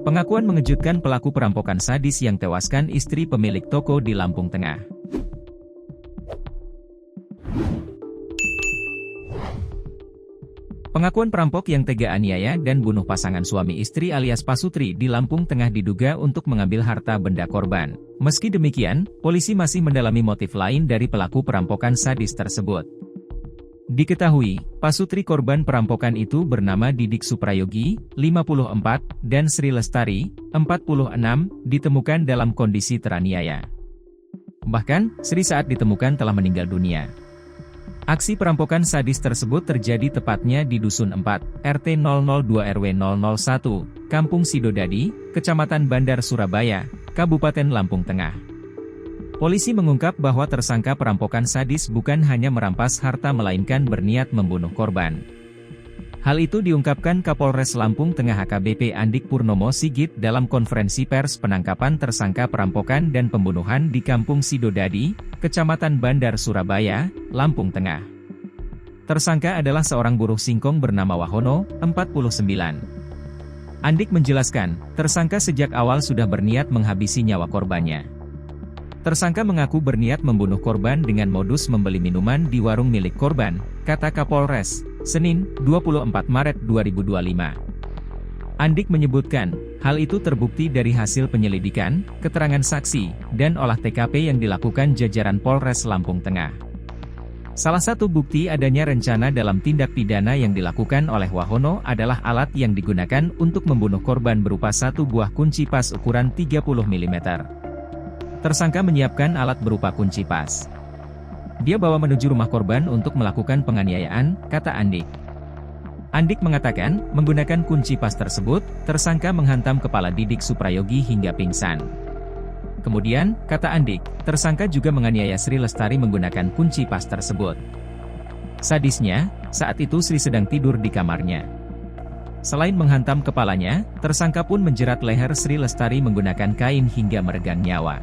Pengakuan mengejutkan pelaku perampokan sadis yang tewaskan istri pemilik toko di Lampung Tengah. Pengakuan perampok yang tega aniaya dan bunuh pasangan suami istri alias pasutri di Lampung Tengah diduga untuk mengambil harta benda korban. Meski demikian, polisi masih mendalami motif lain dari pelaku perampokan sadis tersebut. Diketahui, pasutri korban perampokan itu bernama Didik Suprayogi, 54, dan Sri Lestari, 46, ditemukan dalam kondisi teraniaya. Bahkan, Sri saat ditemukan telah meninggal dunia. Aksi perampokan sadis tersebut terjadi tepatnya di Dusun 4, RT 002 RW 001, Kampung Sidodadi, Kecamatan Bandar Surabaya, Kabupaten Lampung Tengah. Polisi mengungkap bahwa tersangka perampokan sadis bukan hanya merampas harta melainkan berniat membunuh korban. Hal itu diungkapkan Kapolres Lampung Tengah AKBP Andik Purnomo Sigit dalam konferensi pers penangkapan tersangka perampokan dan pembunuhan di Kampung Sidodadi, Kecamatan Bandar Surabaya, Lampung Tengah. Tersangka adalah seorang buruh singkong bernama Wahono, 49. Andik menjelaskan, tersangka sejak awal sudah berniat menghabisi nyawa korbannya. Tersangka mengaku berniat membunuh korban dengan modus membeli minuman di warung milik korban, kata Kapolres, Senin, 24 Maret 2025. Andik menyebutkan, hal itu terbukti dari hasil penyelidikan, keterangan saksi, dan olah TKP yang dilakukan jajaran Polres Lampung Tengah. Salah satu bukti adanya rencana dalam tindak pidana yang dilakukan oleh Wahono adalah alat yang digunakan untuk membunuh korban berupa satu buah kunci pas ukuran 30 mm. Tersangka menyiapkan alat berupa kunci pas. Dia bawa menuju rumah korban untuk melakukan penganiayaan, kata Andik. Andik mengatakan, menggunakan kunci pas tersebut, tersangka menghantam kepala Didik Suprayogi hingga pingsan. Kemudian, kata Andik, tersangka juga menganiaya Sri Lestari menggunakan kunci pas tersebut. Sadisnya, saat itu Sri sedang tidur di kamarnya. Selain menghantam kepalanya, tersangka pun menjerat leher Sri Lestari menggunakan kain hingga meregang nyawa.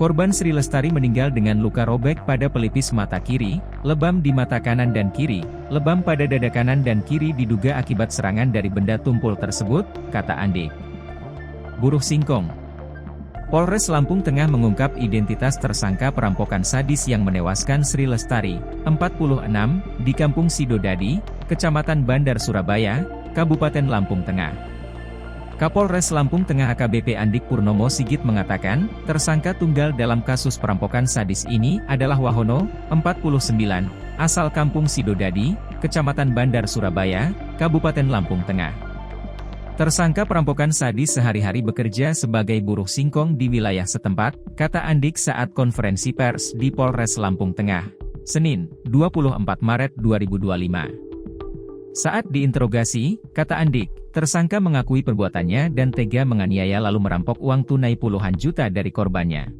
Korban Sri Lestari meninggal dengan luka robek pada pelipis mata kiri, lebam di mata kanan dan kiri, lebam pada dada kanan dan kiri diduga akibat serangan dari benda tumpul tersebut, kata Andik. Buruh singkong. Polres Lampung Tengah mengungkap identitas tersangka perampokan sadis yang menewaskan Sri Lestari, 46, di Kampung Sidodadi, Kecamatan Bandar Surabaya, Kabupaten Lampung Tengah. Kapolres Lampung Tengah AKBP Andik Purnomo Sigit mengatakan, tersangka tunggal dalam kasus perampokan sadis ini adalah Wahono, 49, asal Kampung Sidodadi, Kecamatan Bandar Surabaya, Kabupaten Lampung Tengah. Tersangka perampokan sadis sehari-hari bekerja sebagai buruh singkong di wilayah setempat, kata Andik saat konferensi pers di Polres Lampung Tengah, Senin, 24 Maret 2025. Saat diinterogasi, kata Andik, tersangka mengakui perbuatannya dan tega menganiaya lalu merampok uang tunai puluhan juta dari korbannya.